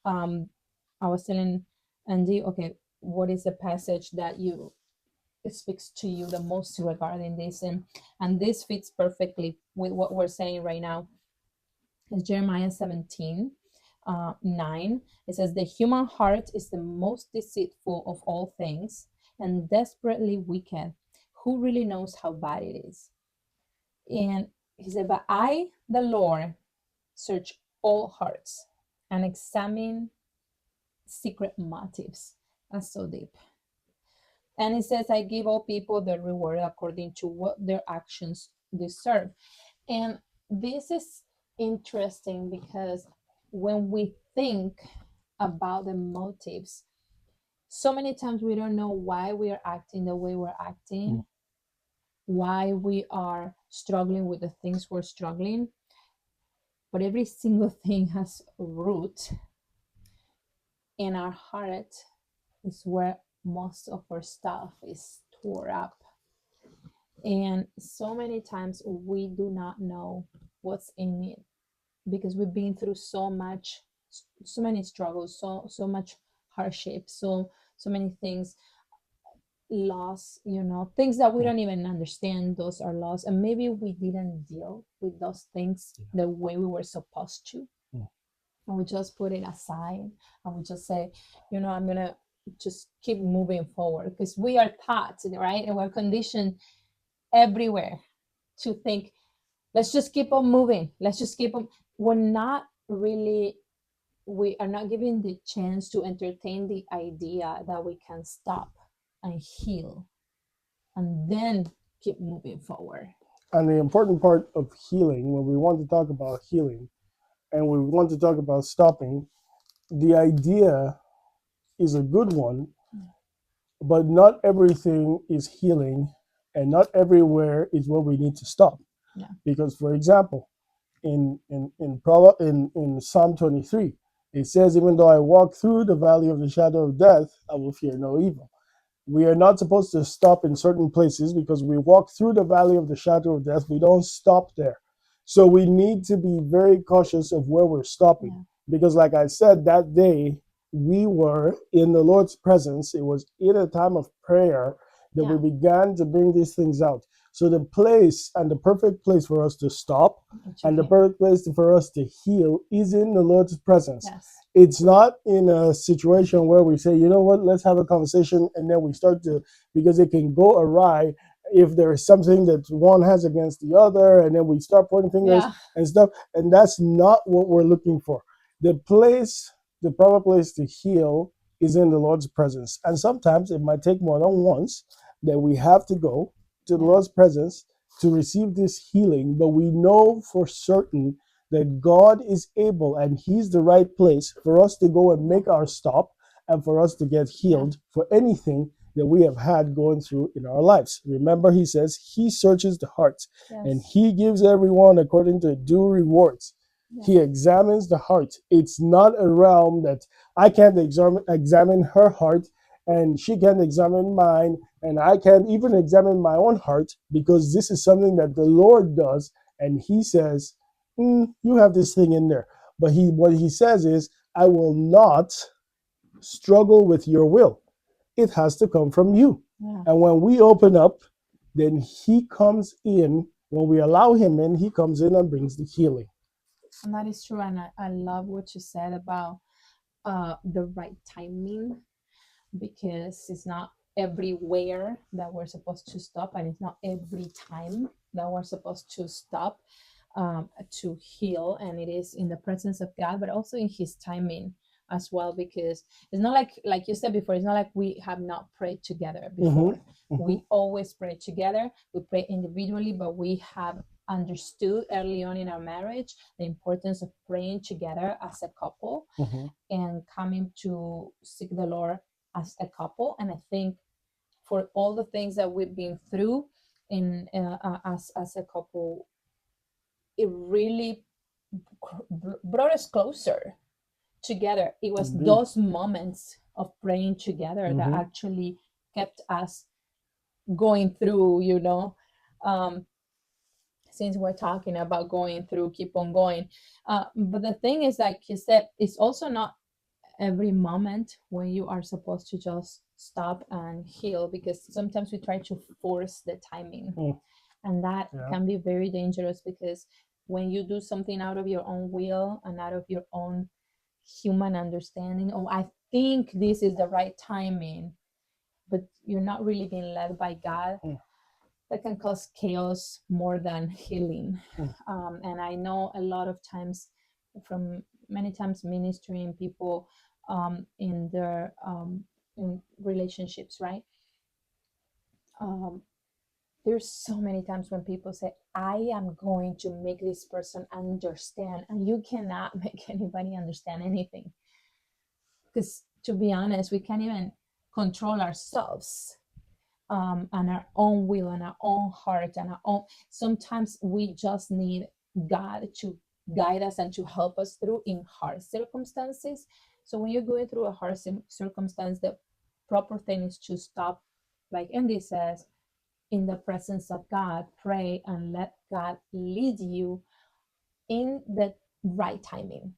I was telling Andy, okay, what is the passage that you it speaks to you the most regarding this, and this fits perfectly with what we're saying right now. It's Jeremiah 17, 9. It says, the human heart is the most deceitful of all things and desperately wicked. Who really knows how bad it is? And he said, but I, the Lord, search all hearts and examine secret motives. That's so deep. And it says, I give all people their reward according to what their actions deserve. And this is interesting because when we think about the motives, so many times we don't know why we are acting the way we're acting, why we are struggling with the things we're struggling. But every single thing has a root in our heart, is where most of our stuff is tore up. And so many times we do not know what's in it because we've been through so many struggles, so much hardship, so many things, loss, things that we don't even understand. Those are loss, and maybe we didn't deal with those things the way we were supposed to. And we just put it aside, and we just say, I'm gonna just keep moving forward, because we are taught, right, and we're conditioned everywhere to think, let's just keep on moving, let's just keep on. We're not really, we are not given the chance to entertain the idea that we can stop and heal and then keep moving forward. And the important part of healing, when we want to talk about healing and we want to talk about stopping, the idea is a good one, but not everything is healing and not everywhere is where we need to stop. Yeah. Because, for example, in Psalm 23, it says, even though I walk through the valley of the shadow of death, I will fear no evil. We are not supposed to stop in certain places because we walk through the valley of the shadow of death. We don't stop there. So we need to be very cautious of where we're stopping. Yeah. Because like I said, that day we were in the Lord's presence. It was in a time of prayer that we began to bring these things out. So the place and the perfect place for us to stop and the perfect place for us to heal is in the Lord's presence. Yes. It's not in a situation where we say, you know what, let's have a conversation, and then we start to, because it can go awry if there is something that one has against the other, and then we start pointing fingers and stuff, and that's not what we're looking for. The proper place to heal is in the Lord's presence. And sometimes it might take more than once that we have to go to the Lord's presence to receive this healing, but we know for certain that God is able and He's the right place for us to go and make our stop and for us to get healed for anything that we have had going through in our lives. Remember, He says He searches the hearts and He gives everyone according to due rewards. He examines the heart. It's not a realm that I can't examine her heart and she can't examine mine, and I can't even examine my own heart, because this is something that the Lord does, and He says, you have this thing in there. But what He says is, I will not struggle with your will. It has to come from you. Yeah. And when we open up, then He comes in. When we allow Him in, He comes in and brings the healing. And that is true. And I love what you said about the right timing, because it's not everywhere that we're supposed to stop, and it's not every time that we're supposed to stop to heal. And it is in the presence of God, but also in His timing as well, because it's not like you said before, it's not like we have not prayed together before. We always pray together. We pray individually, but we have understood early on in our marriage the importance of praying together as a couple and coming to seek the Lord as a couple. And I think for all the things that we've been through in as a couple, it really brought us closer together. It was those moments of praying together that actually kept us going through, since we're talking about going through, keep on going. But the thing is, like you said, it's also not every moment when you are supposed to just stop and heal, because sometimes we try to force the timing, Mm, and that yeah. can be very dangerous, because when you do something out of your own will and out of your own human understanding, oh, I think this is the right timing, but you're not really being led by God, Mm, that can cause chaos more than healing. mm, And I know a lot of times, from many times ministering people in their in relationships, right? Um, there's so many times when people say, I am going to make this person understand, and you cannot make anybody understand anything, because to be honest, we can't even control ourselves, and our own will and our own heart and our own. Sometimes we just need God to guide us and to help us through in hard circumstances. So when you're going through a hard circumstance, the proper thing is to stop, like Andy says, in the presence of God, pray and let God lead you in the right timing.